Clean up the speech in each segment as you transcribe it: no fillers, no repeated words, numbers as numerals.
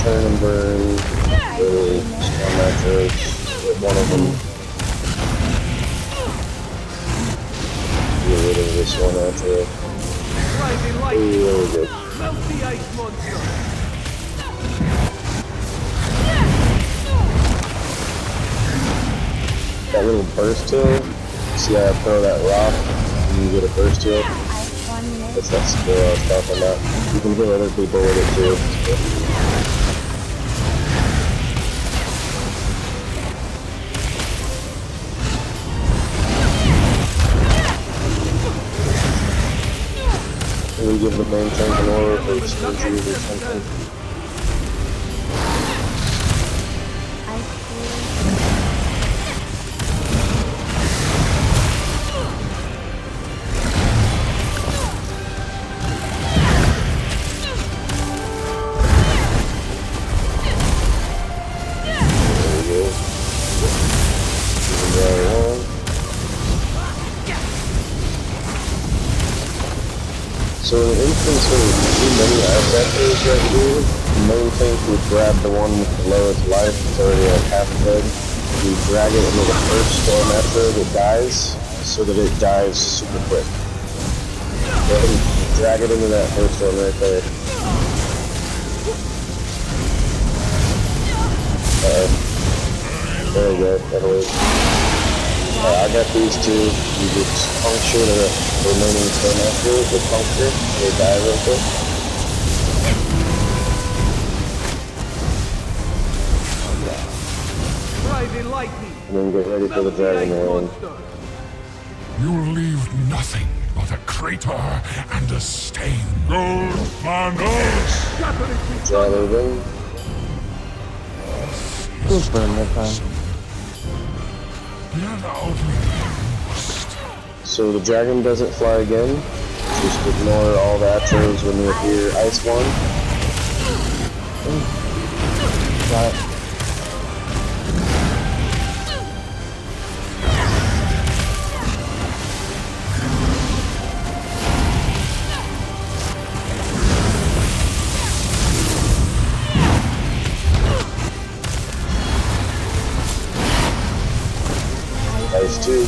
turn and burn, really strong macros, one of them. Get rid of this one after. Ooh, really good. That little burst heal, see how I throw that rock and you get a burst heal? That's that skill I was talking about. You can hit other people with it too. We give the main tank an order for explosives or something. So in the instance where there's too many ice actors right here, the main tank would grab the one with the lowest life, it's already like half dead. You drag it into the first storm after that dies, so that it dies super quick. Go ahead and drag it into that first one right there. There we go, that'll work. I got these two. You just puncture the remaining storm after with puncture, they die real quick. And then get ready for the dragon round. You'll leave nothing but a crater and a stain. Gold Manos! Dragon ring. Who's burn that time? So the dragon doesn't fly again. Just ignore all the atros when you hear ice one. Got it. Ice two.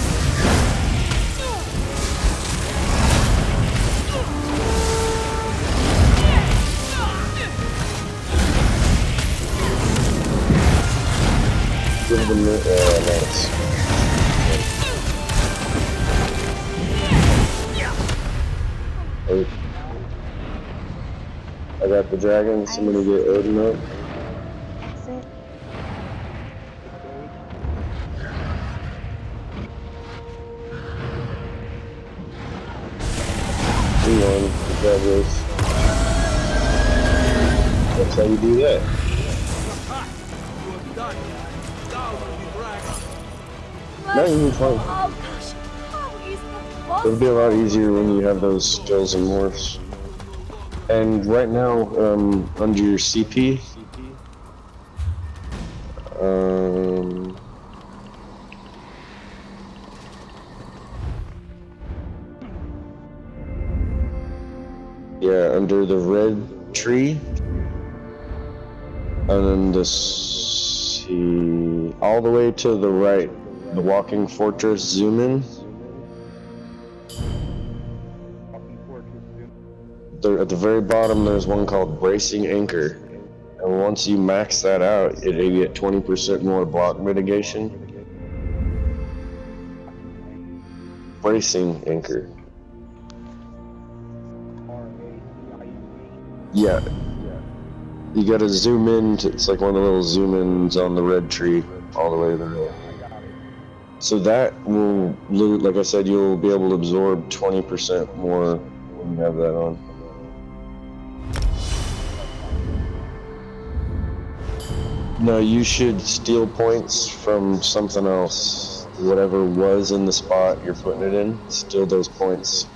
Give them nice. Hey. I got the dragon, somebody get Odin up. That's how you do that. No, you're fine. It'll be a lot easier when you have those skills and morphs. And right now, under your CP, yeah, under the red tree, and then all the way to the right, the walking fortress, zoom in. There, at the very bottom, there's one called Bracing Anchor. And once you max that out, you get 20% more block mitigation. Bracing Anchor. Yeah. You gotta zoom in, it's like one of the little zoom ins on the red tree, all the way to the right. So that will, like I said, you'll be able to absorb 20% more when you have that on. No, you should steal points from something else. Whatever was in the spot you're putting it in, steal those points.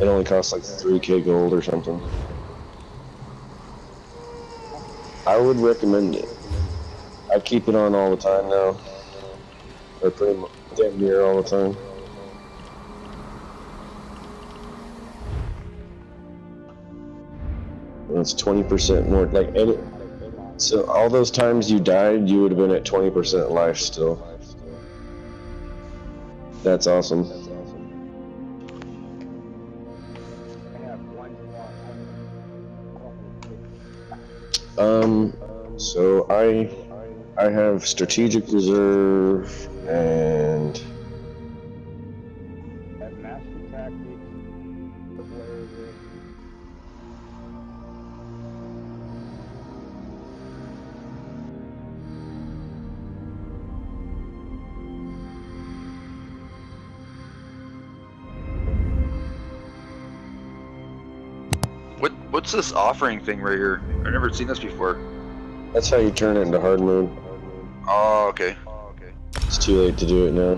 It only costs like 3k gold or something. I would recommend it. I keep it on all the time now. Or pretty much damn near all the time. That's 20% more. Like, so all those times you died, you would have been at 20% life still. That's awesome. So I have strategic reserve and master tactics. What's this offering thing right here? I've never seen this before. That's how you turn it into hard mode. Oh, okay. It's too late to do it now.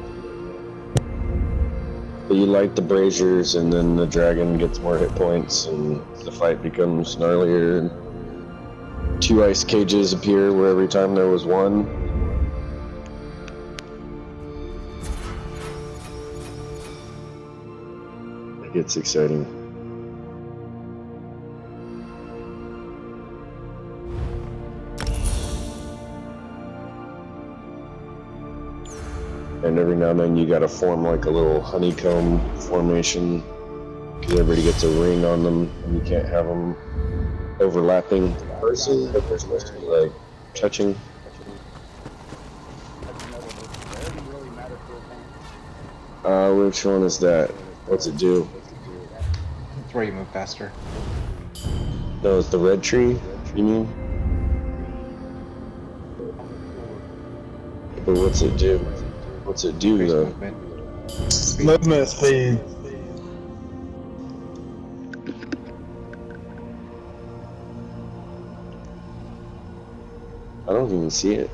But you light the braziers and then the dragon gets more hit points and the fight becomes gnarlier. And 2 ice cages appear where every time there was one. It gets exciting. And every now and then you gotta form like a little honeycomb formation because everybody gets a ring on them and you can't have them overlapping the person, but they're supposed to be like touching. Which one is that? What's it do? It's where you move faster. No, it's the red tree, you mean? But what's it do? What's it do though? Movement speed. I don't even see it.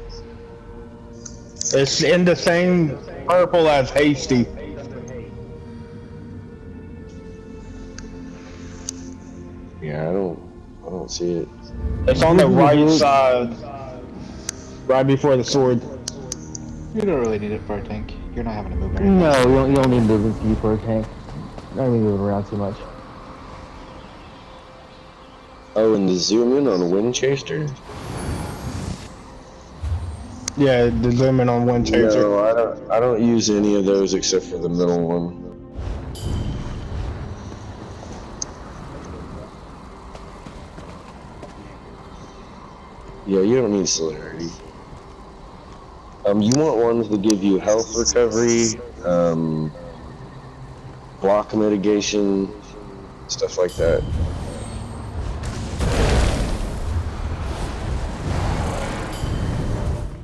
It's in the same purple as Hasty. Yeah, I don't see it. It's on the right side, right before the sword. You don't really need it for a tank. You're not having to move anything. No, you don't need movement speed for a tank. Not even moving around too much. Oh, and the zoom in on Wind Chaser? Yeah, the zoom in on Wind Chaser. No, I don't use any of those except for the middle one. Yeah, you don't need celerity. You want ones that give you health recovery, block mitigation, stuff like that.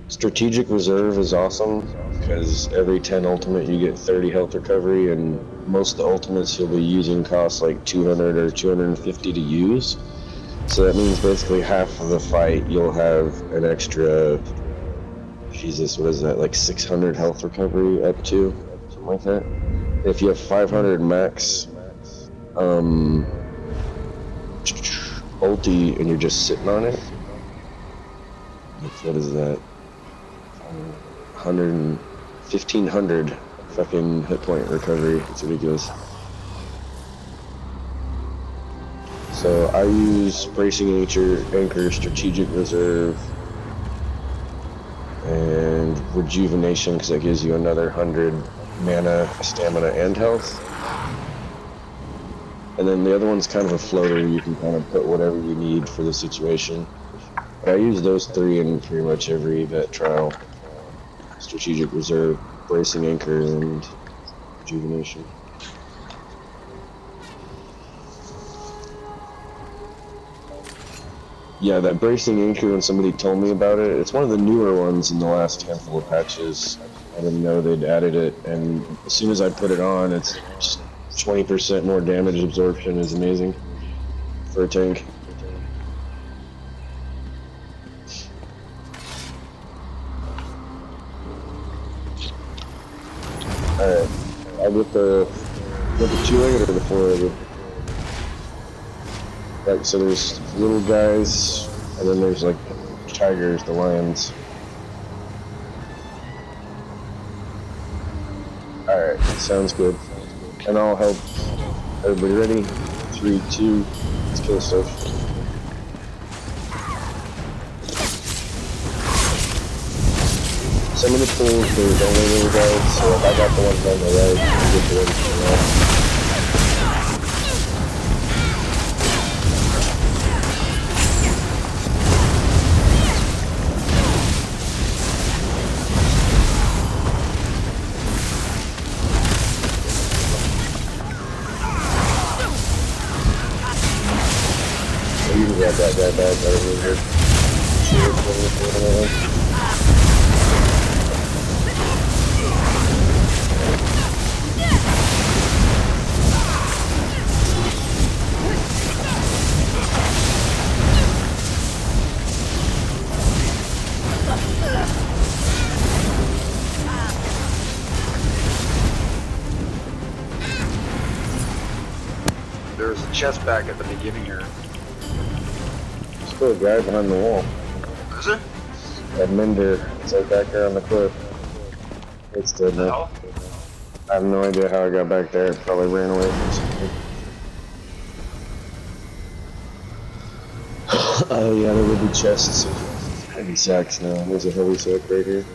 Strategic reserve is awesome because every 10 ultimate you get 30 health recovery, and most of the ultimates you'll be using cost like 200 or 250 to use. So that means basically half of the fight you'll have an extra, Jesus, what is that, like 600 health recovery up to, something like that. If you have 500 max ulti and you're just sitting on it, what is that? 1,500 fucking hit point recovery. It's ridiculous. So I use Bracing Anchor, Strategic Reserve, and Rejuvenation because that gives you another 100 mana, stamina, and health. And then the other one's kind of a floater. You can kind of put whatever you need for the situation. But I use those 3 in pretty much every vet trial. Strategic Reserve, Bracing Anchor, and Rejuvenation. Yeah, that Bracing Anchor, when somebody told me about it, it's one of the newer ones in the last handful of patches. I didn't know they'd added it, and as soon as I put it on, it's just 20% more damage absorption. Is amazing for a tank. Alright, I'll get the 2-legged or the 4-legged. Like, so there's little guys, and then there's like tigers, the lions. Alright, sounds good. And I'll help. Everybody ready? 3, 2, let's kill stuff. Some of the pools, they don't leave any guards, so if I got the ones on the right, you get the ones on the left. You can grab that guy back, that over here. There's a chest back at the beginning here. Still a guy behind the wall. Is there? That Minder, it's like back there on the cliff. It's dead now. Hell? I have no idea how I got back there. It probably ran away from something. Oh yeah, there would be chests of heavy sacks now. There's a heavy sack right here.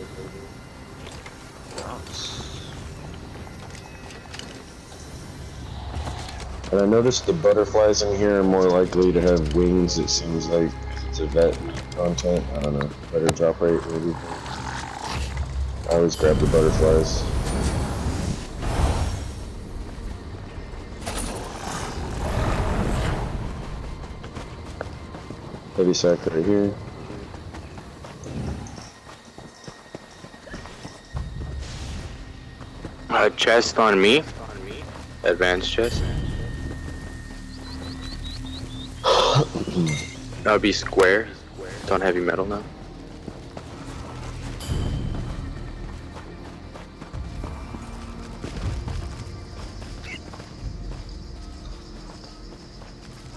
And I noticed the butterflies in here are more likely to have wings, it seems like. It's a vet content, I don't know. Better drop rate, maybe. I always grab the butterflies. Heavy sack right here. Chest on me. Advanced chest. That would be square. It's on heavy metal now.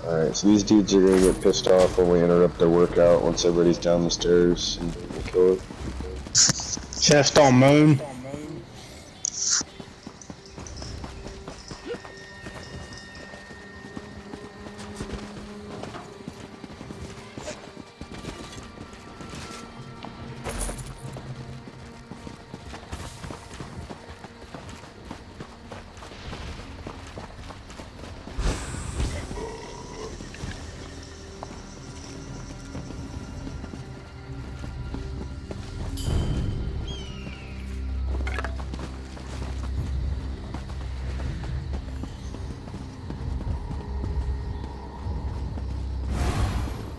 Alright, so these dudes are gonna get pissed off when we interrupt their workout once everybody's down the stairs and we kill it. Chest on moon.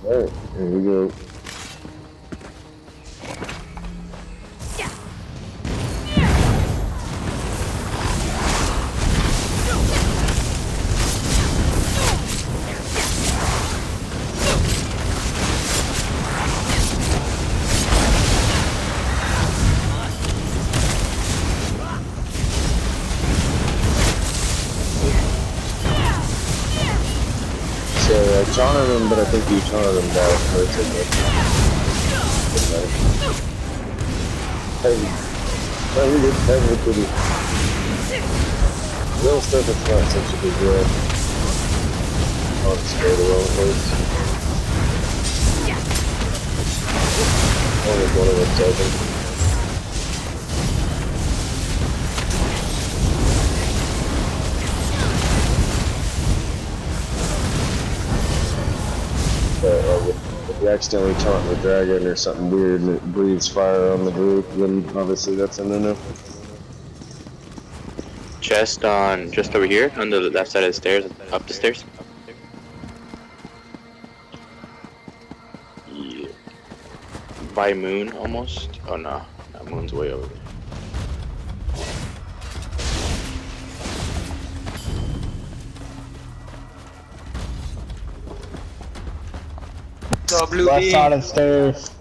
Alright, here we go. So I taunted him, but I think you taunted him back, so it's okay. Hey, no, you're good. Have a good little stuff, it's not such a big deal. I'll just go the wrong place. Only one of us doesn't. If you accidentally taunt the dragon or something weird and it breathes fire on the group, then obviously that's a no-no. Chest on just over here, on the left side of the stairs, up the stairs. Yeah. By moon, almost. Oh no, that moon's way over there. Left side of the stairs.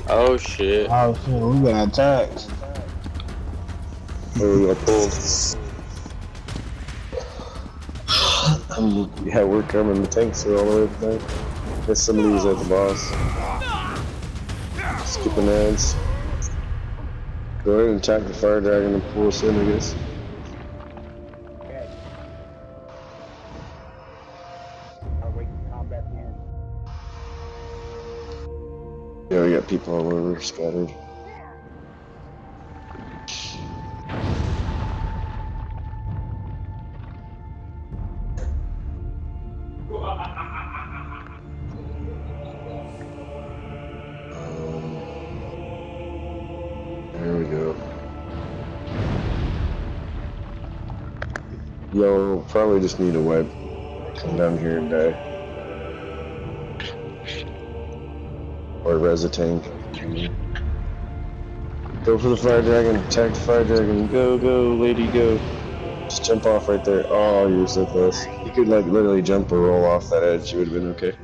Oh shit. Oh shit, we got attacked. Oh, we got pulled. Yeah, we're coming. The tanks are all the way back. There's somebody's at the boss. Skipping ads. Go ahead and attack the fire dragon and pull us in, I guess. people all over scattered. There we go. Yo, probably just need a wipe. Come down here and die. Or res a tank. Go for the fire dragon, attack the fire dragon. Go, go, lady, go. Just jump off right there. Oh, you're so close. You could like literally jump or roll off that edge. You would have been okay.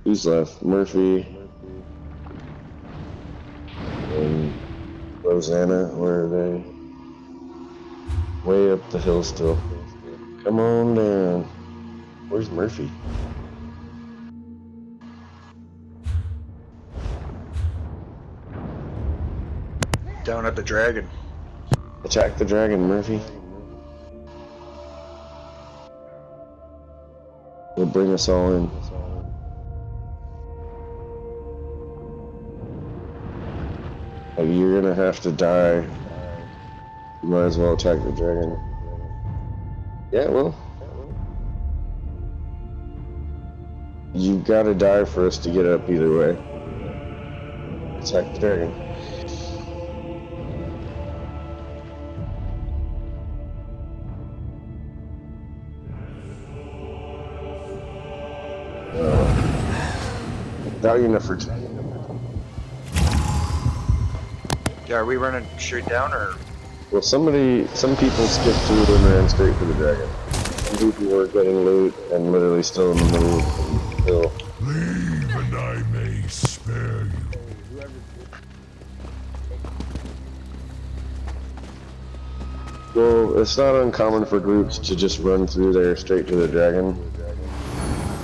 Who's left? Murphy. And Rosanna, where are they? Way up the hill still. Come on down. Where's Murphy? Down at the dragon. Attack the dragon, Murphy. It'll bring us all in. Like, you're gonna have to die. You might as well attack the dragon. Yeah, well. You gotta die for us to get up either way. Attack the dragon. Valiant effort. Yeah, are we running straight down or? Well, some people skipped through and ran straight for the dragon. Some people were getting loot and literally still in the middle of the hill. Leave and I may spare you. Well, it's not uncommon for groups to just run through there straight to the dragon.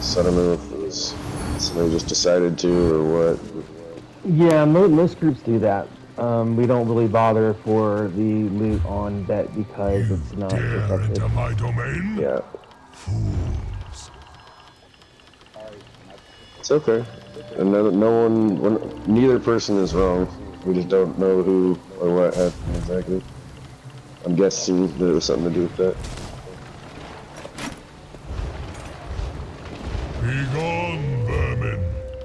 So I don't know if it was somebody just decided to or what. Yeah, most groups do that. We don't really bother for the loot on bet because it's not Dare protected. enter my domain? Yeah, Fools. it's okay. And neither person is wrong. We just don't know who or what happened exactly. I'm guessing that it was something to do with that. Begone, vermin.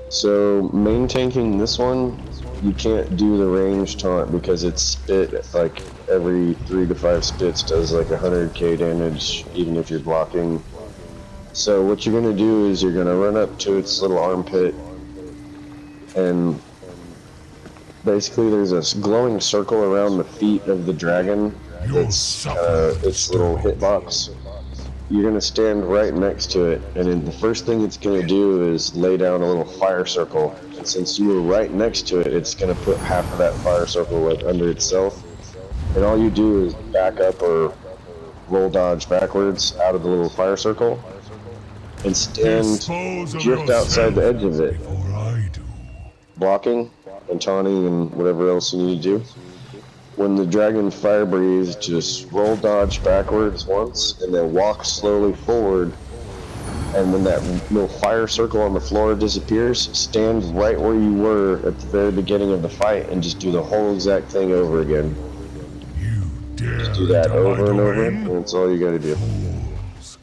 So, main tanking this one, you can't do the range taunt because it's spit, like every 3 to 5 spits does like 100k damage even if you're blocking. So what you're gonna do is you're gonna run up to its little armpit and basically there's a glowing circle around the feet of the dragon. It's its little hitbox. You're gonna stand right next to it, and then the first thing it's gonna do is lay down a little fire circle. And since you were right next to it, it's gonna put half of that fire circle like under itself. And all you do is back up or roll dodge backwards out of the little fire circle, and stand drift outside the edge of it, Before I do. blocking and taunting and whatever else you need to do. When the dragon fire breathes, just roll dodge backwards once and then walk slowly forward. And when that little fire circle on the floor disappears, stand right where you were at the very beginning of the fight and just do the whole exact thing over again. You dare Just do that enter my over and over, domain? and that's all you gotta do. Fools.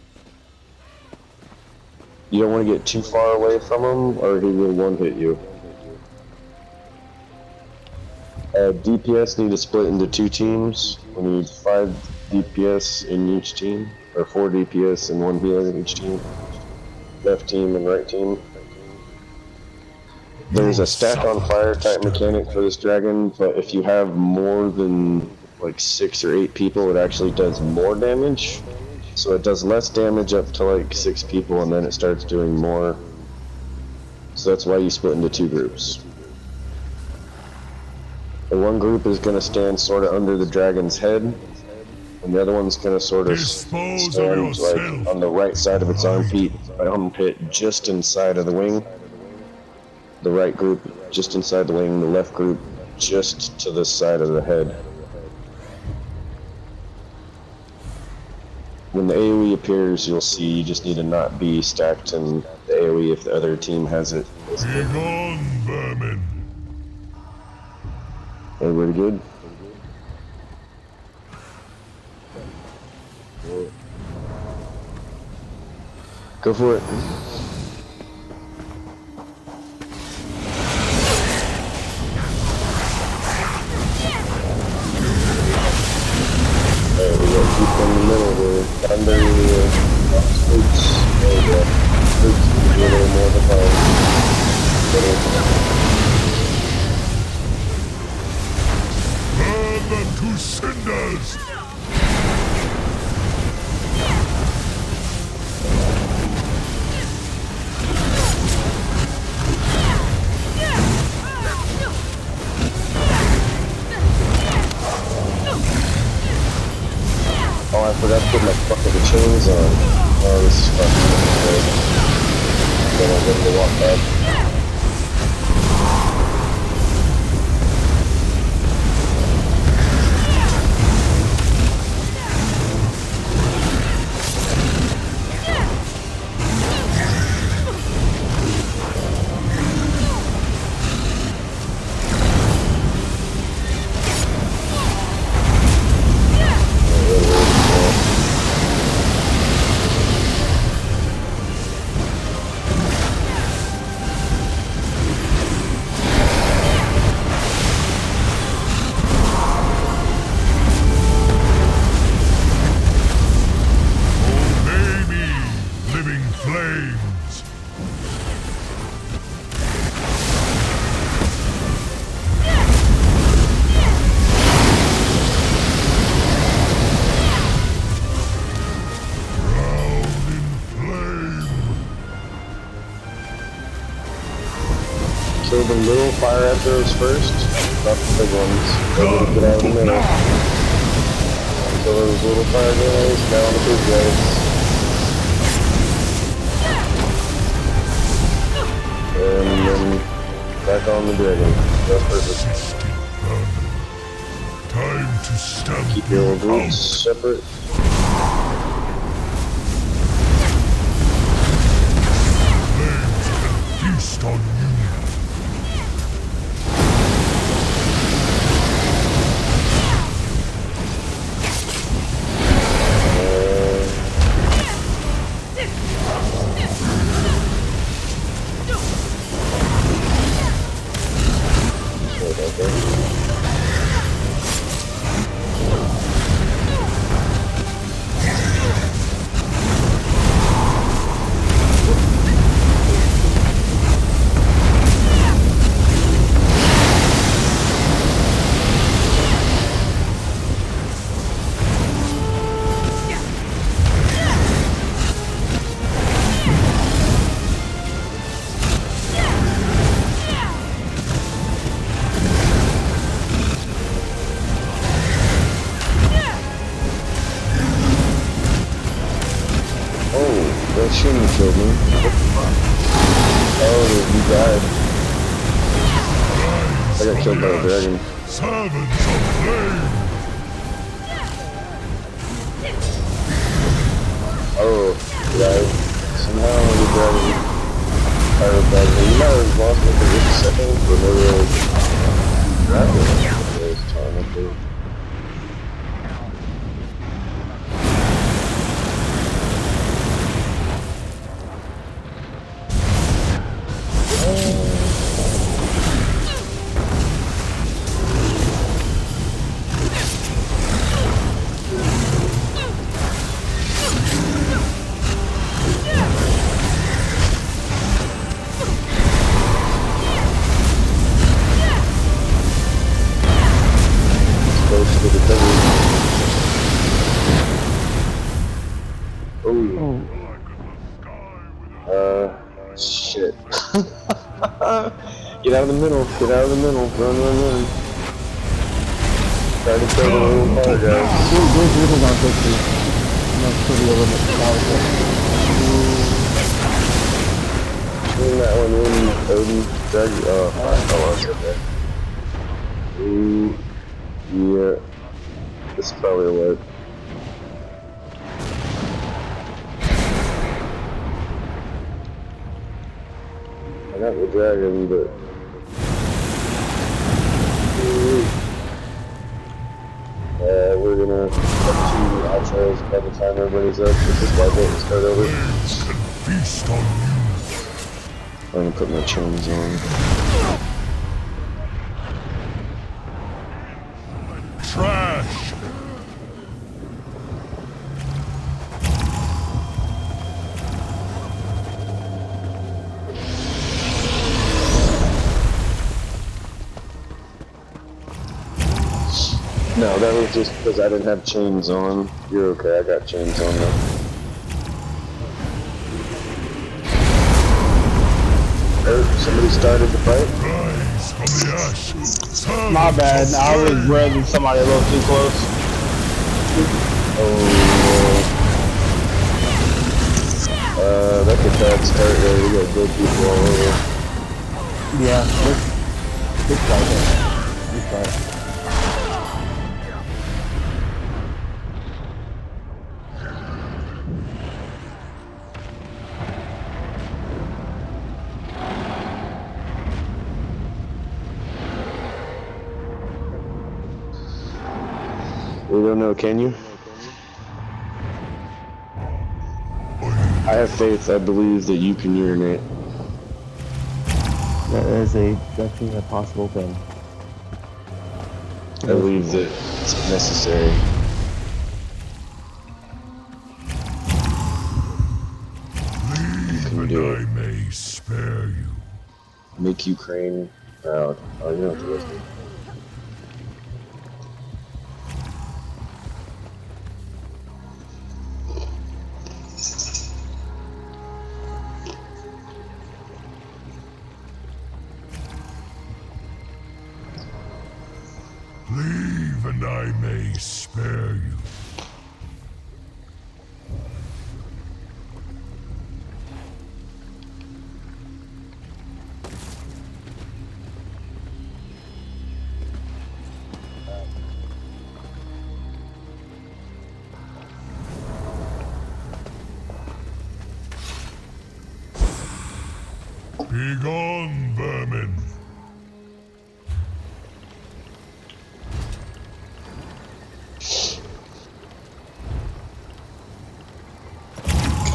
You don't want to get too far away from him or he will one-hit you. DPS need to split into 2 teams. We need 5 DPS in each team, or 4 DPS and 1 healer in each team. Left team and right team. There's a stack on fire type mechanic for this dragon, but if you have more than like 6 or 8 people, it actually does more damage. So it does less damage up to like 6 people, and then it starts doing more. So that's why you split into 2 groups. The one group is going to stand sort of under the dragon's head, and the other one's going to sort of Dispose of stand yourself. like on the right side of its armpit, just inside of the wing. The right group just inside the wing, the left group just to the side of the head. When the AoE appears, you'll see you just need to not be stacked in the AoE if the other team has it Begone, vermin. Everybody good? Go for it. Alright, we got people in the middle here. Thunder, Spooks. There we go. Spooks is a little more defined. Burn them to cinders. Oh, I forgot to put my fucking chains on. Oh, this is fucking good. Then I'll get to walk back. Obey me, living flames. Drowned in flame. Kill the little fire arrows first, not the big ones. Everybody get out of the middle. Kill those little fire guys, now the big guys. And then back on the dragon. That's perfect. Assisted vermin. Time to stamp Keep your you groups out. separate. Flames can feast on you. Oh, that shouldn't have killed me. Oh, you died. I got killed by a dragon. Servants of flame. Oh, yeah. Somehow the dragon fired back. You might have lost me for just a second, but maybe dragon. This time, I think. Close to the devil. Oh. Shit. Get out of the middle. Get out of the middle. Run, run, run. Try to kill the little fire guys. Those riddles aren't good for not pretty a little bit powerful. Doing that one in Odin. Drag. Oh, I lost it there. Ooh. Yeah. This probably will work. I got attack the dragon, but... we're gonna have 2 outros by the time everybody's up. If this guy doesn't start over. Blades can feast on you. I'm gonna put my chains on. Trash. No, that was just because I didn't have chains on. You're okay, I got chains on now. Oh, somebody started the fight? Rise from the ash. Serve My bad. of I was flame. grabbing somebody a little too close. That's a bad start there. We got good people all over. Yeah, good fight there. Good fight. We don't know, can you? I have faith, I believe that you can urinate. That is definitely a possible thing. I believe that it's necessary. Leave and do I it. may spare you. Make Ukraine proud. Oh, you don't have to listen. Leave and I may spare you. Begone, vermin.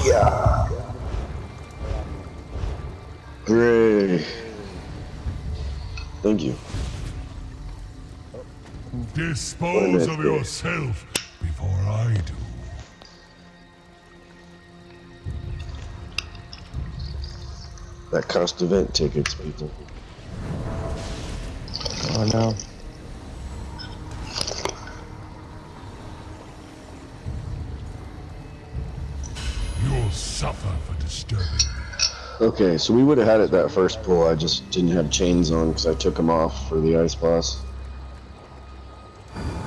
Yeah. Hooray. Thank you. Dispose of Wonderful. yourself before I do. That cost event tickets, people. Oh no. You'll suffer for disturbing me. Okay, so we would have had it that first pull. I just didn't have chains on because I took them off for the ice boss.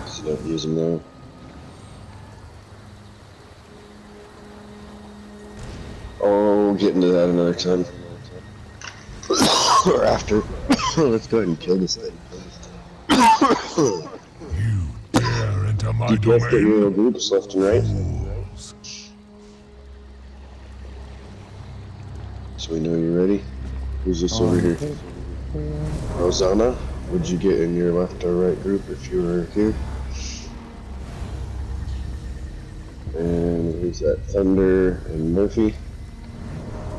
So don't use them there. Oh, we'll get into that another time. Or after. Let's go ahead and kill this thing. You dare enter my You guys get domain? little groups left and right. Fools. So we know you're ready. Who's this over here? Rosanna, would you get in your left or right group if you were here? And who's that? Thunder and Murphy.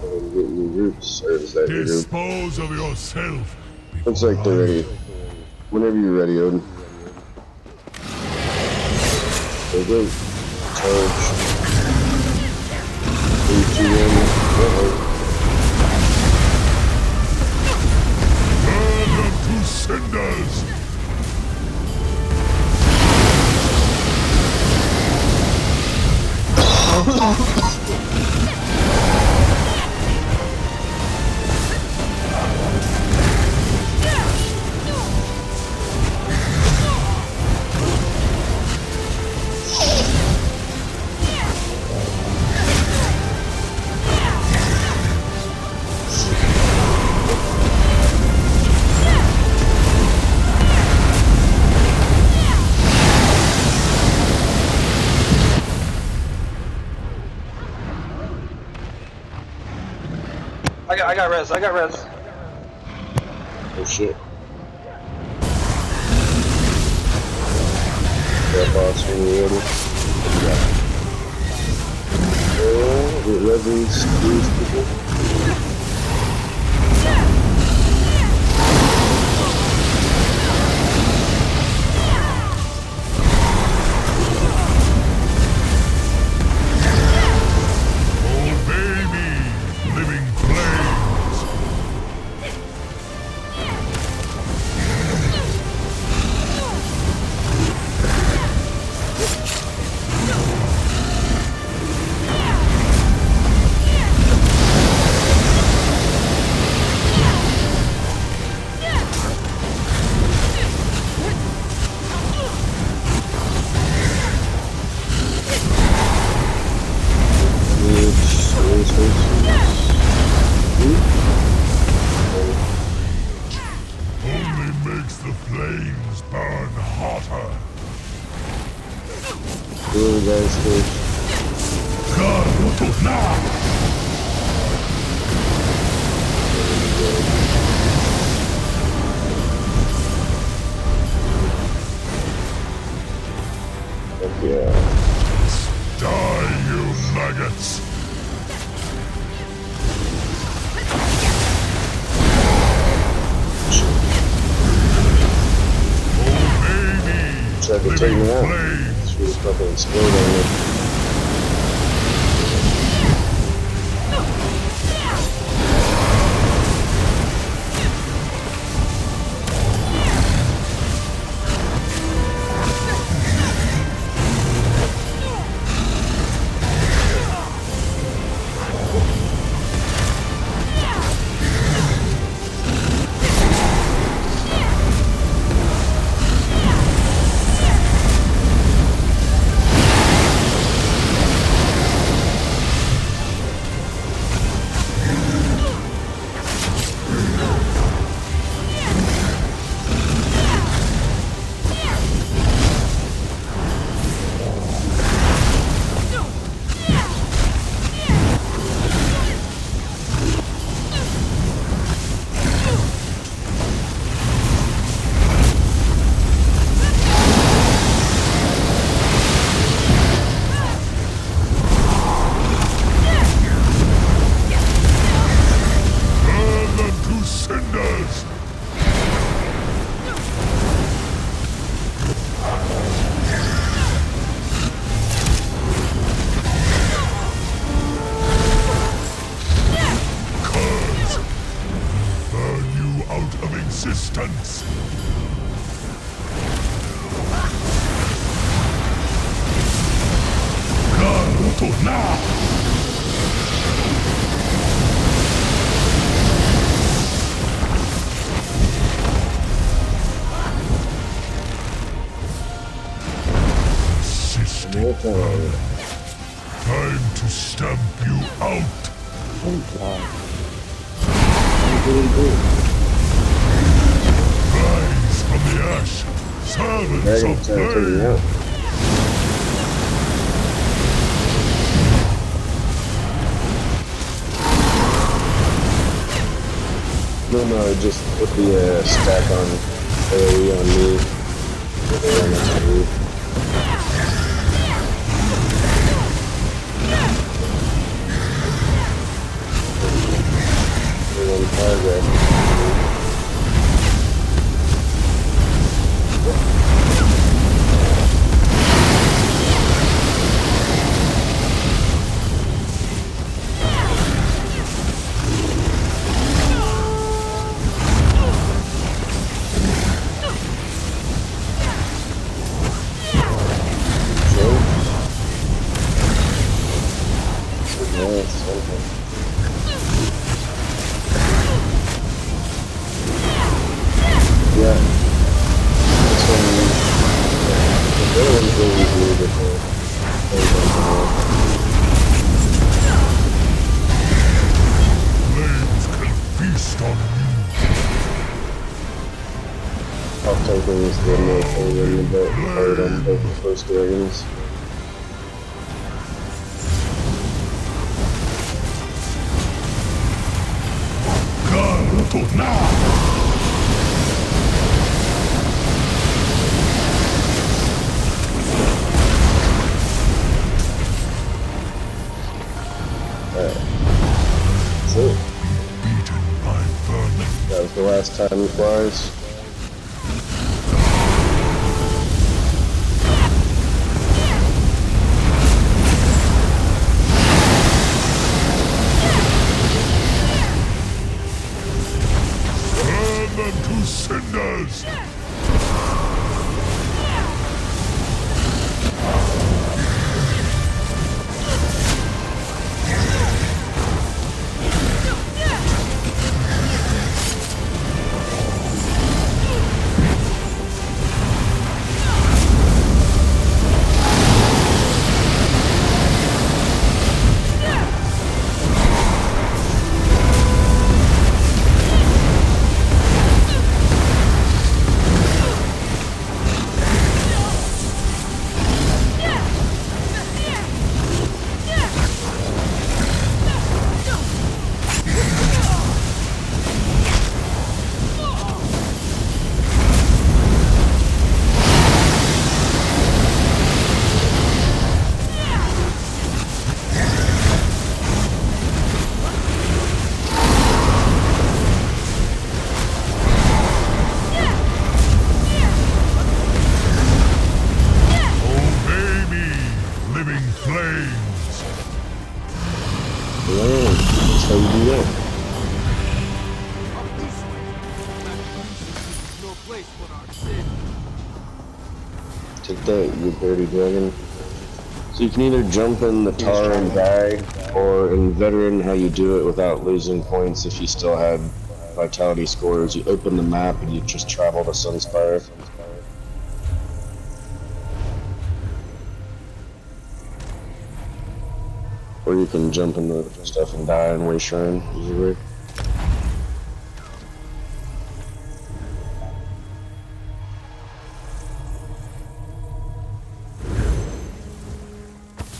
And get in your groups, or is that your group? Dispose of yourself. Looks like they're ready. Whenever you're ready, Odin. Go go. Charge. 3, 2, 1. Go. Burn them to cinders. I got res. I got res. Oh shit. Yeah, boss, when you're ready. Oh, get ready, these people. Obey me, living flames. Only makes the flames burn hotter. Really, guys, Garuto now! yeah. Die, you maggots! Obey me, Tried to take living me out. flames! She was fucking explode on me. Burn them to cinders! Curse! Burn you out of existence! Naruto now! System. More time. Time to stamp you out! Rise from the ash, servants Dragon of trying to take me flame! out. No, just put the stack on AoE on me. Put it on next to me. Put it on paragraph. Yeah. This one, the other one's really weird with Flames can feast on you! I'll take things the more thing in the boat, hard on both the first dragons. Naruto now! Time flies. Burn them to cinders! Obey me, living flames! Yeah, that's how you do that. Take that, you dirty dragon. So you can either jump in the tar and die, or in veteran, how you do it without losing points if you still had vitality scores. You open the map and you just travel to Sunspire. Or you can jump into stuff and die in Way Shrine, easily.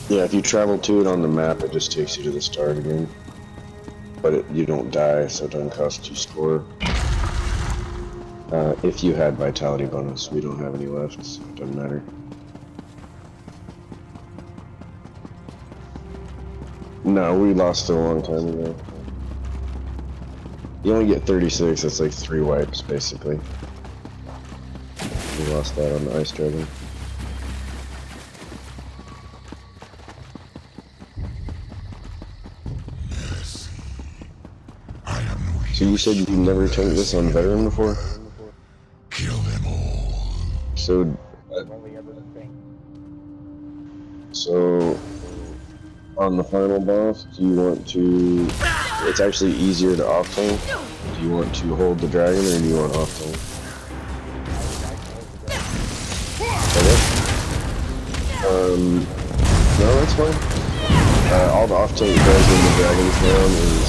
Yeah, if you travel to it on the map, it just takes you to the start again. But you don't die, so it doesn't cost you score. If you had vitality bonus, we don't have any left, so it doesn't matter. No, we lost it a long time ago. You only get 36, that's like 3 wipes, basically. We lost that on the Ice Dragon. I am weak. So you said you never tanked this on veteran before? Kill them all. So, on the final boss, do you want to... It's actually easier to off-tank. Do you want to hold the dragon, or do you want off-tank? Okay. No, that's fine. All the off-tank does when the dragon's down is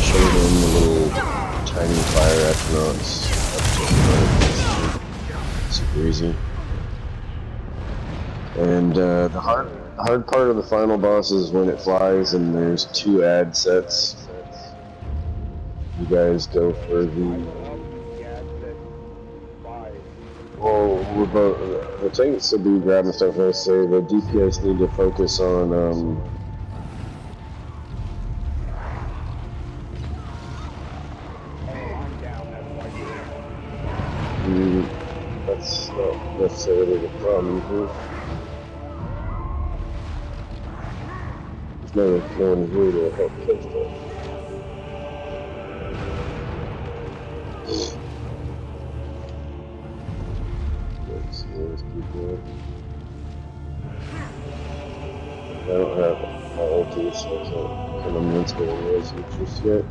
show them the little tiny fire astronauts. Super easy. And the hard part of the final boss is when it flies and there's 2 ad sets. You guys go for the... Well, the tanks will be grabbing stuff, I say. The DPS need to focus on, that's not necessarily the problem here. There's no one here to help catch that. Let's see, there's people. I don't have my ulti, so I can't kind of mince what it is just yet.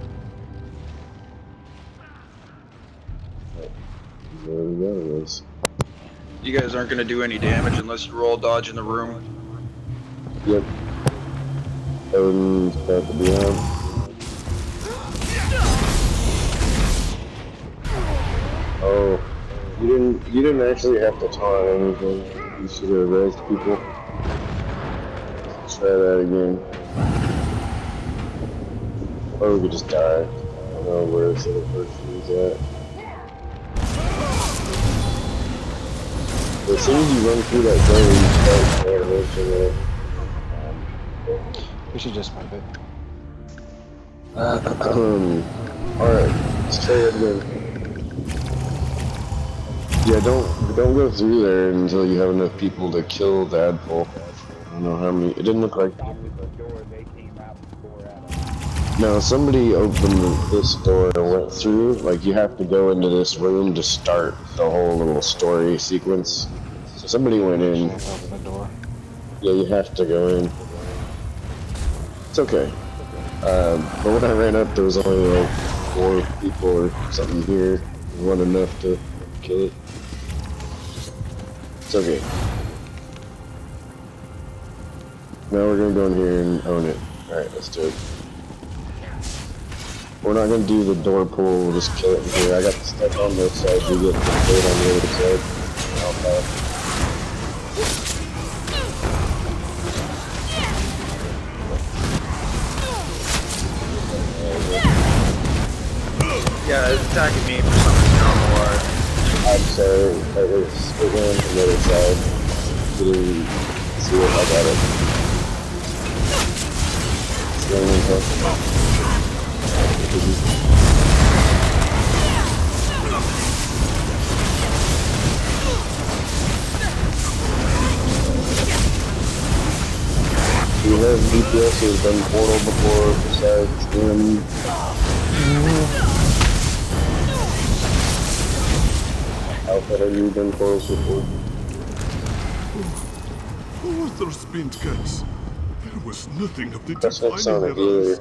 There we go, it is. You guys aren't gonna do any damage unless you roll dodge in the room. Yep. Odin's about to be on. Oh, you didn't actually have to taunt anything. You should have raised people. Let's try that again. Or we could just die. I don't know where this other person is at. As soon as you run through that door, you start animation. We should just move it. Alright. Let's try it again. Yeah, don't go through there until you have enough people to kill the Adpole. I don't know how many. It didn't look like. No, somebody opened this door and went through. Like, you have to go into this room to start the whole little story sequence. So somebody went in. Open the door. Yeah, you have to go in. It's okay. But when I ran up, there was only like 4 people or something here. It wasn't enough to kill it. It's okay. Now we're gonna go in here and own it. Alright, let's do it. We're not gonna do the door pull, we'll just kill it in here. I got the stuff on this side, you get the plate on the other side. Yeah, it's attacking me for some reason. I don't know why. I'm sorry, that was it went on the other side. Didn't see if I got it. It's going in We have DPS who's done Portal before besides him. Alpha, have you done Portals before? Arthur Spintcats. There was nothing of the That's not divine Sonic in either. us.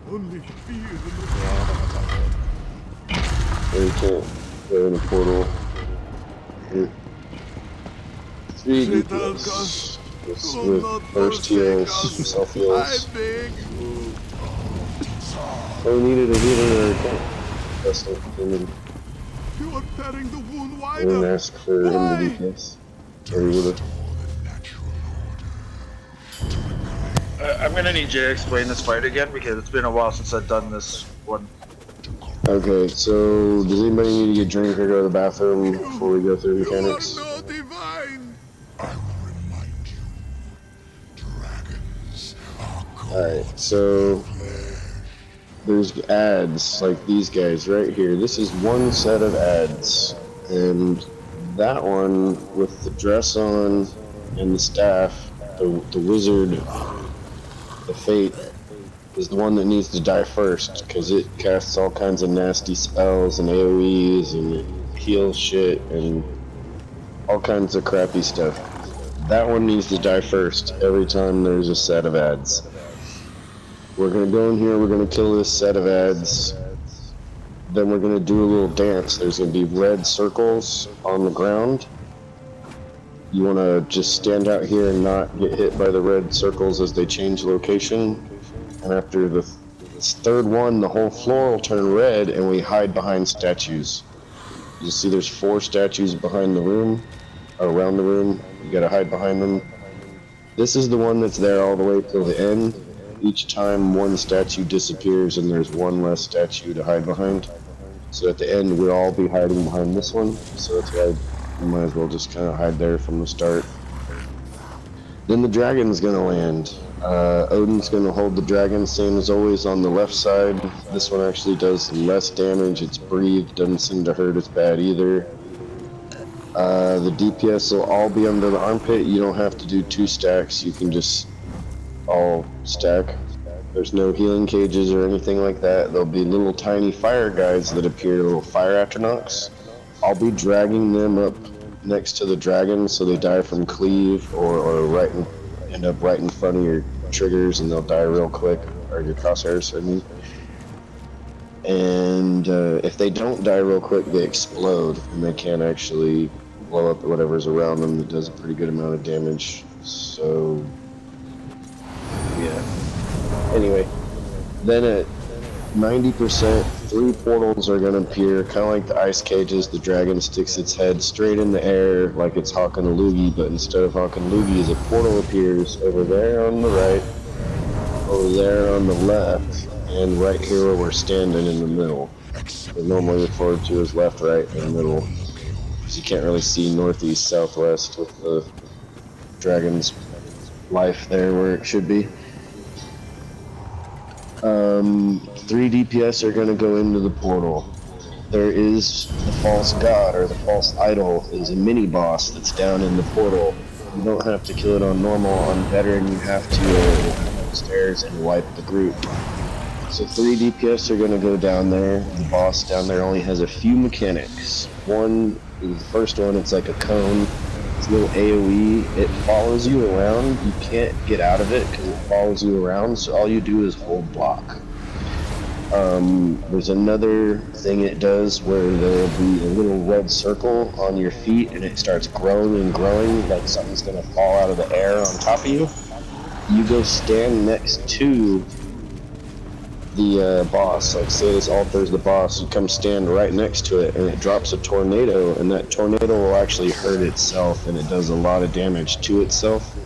Only fear and You can't go in a portal. 3 DPS. With burst heals, self heals. Oh, we needed a healer. That's not human. You are tearing the wound We wider. didn't ask for him to DPS. Or he would've. I'm gonna need you to explain this fight again because it's been a while since I've done this one. Okay, so does anybody need to get a drink or go to the bathroom before we go through mechanics? You are no divine. I will remind you. Dragons are Alright, so there's ads like these guys right here. This is one set of ads, and that one with the dress on and the staff, the wizard, the fate, is the one that needs to die first because it casts all kinds of nasty spells and AoEs and it heals shit and all kinds of crappy stuff. That one needs to die first every time there's a set of ads. We're gonna go in here, we're gonna kill this set of ads, then we're gonna do a little dance. There's gonna be red circles on the ground. You wanna just stand out here and not get hit by the red circles as they change location. And after the third one, the whole floor will turn red and we hide behind statues. You see there's 4 statues behind the room, or around the room. You gotta hide behind them. This is the one that's there all the way till the end. Each time one statue disappears and there's one less statue to hide behind. So at the end we'll all be hiding behind this one. So that's why we might as well just kind of hide there from the start. Then the dragon's gonna land. Odin's gonna hold the dragon, same as always, on the left side. This one actually does less damage. It's breathed, doesn't seem to hurt as bad either. The DPS will all be under the armpit. You don't have to do 2 stacks. You can just all stack. There's no healing cages or anything like that. There'll be little tiny fire guides that appear, little fire astronauts. I'll be dragging them up next to the dragon so they die from cleave or end up right in front of your triggers and they'll die real quick, or your crosshairs, I mean. And if they don't die real quick, they explode and they can't actually blow up whatever's around them. That does a pretty good amount of damage. So yeah. Anyway, then at 90%, 3 portals are gonna appear, kind of like the ice cages. The dragon sticks its head straight in the air like it's hawking a loogie, but instead of hawking loogies, a portal appears over there on the right, over there on the left, and right here where we're standing in the middle. They're normally referred to as left, right, and middle, because you can't really see northeast, southwest with the dragon's life there where it should be. 3 DPS are gonna go into the portal. there is the false god or the false idol is a mini boss that's down in the portal. You don't have to kill it on normal. On veteran, you have to come upstairs and wipe the group. So 3 DPS are going to go down there. The boss down there only has a few mechanics. One, the first one, it's like a cone. It's a little AoE. It follows you around. You can't get out of it because it follows you around. So all you do is hold block. There's another thing it does where there'll be a little red circle on your feet and it starts growing and growing like something's going to fall out of the air on top of you. You go stand next to the boss, like say this altar is the boss, you come stand right next to it and it drops a tornado, and that tornado will actually hurt itself and it does a lot of damage to itself.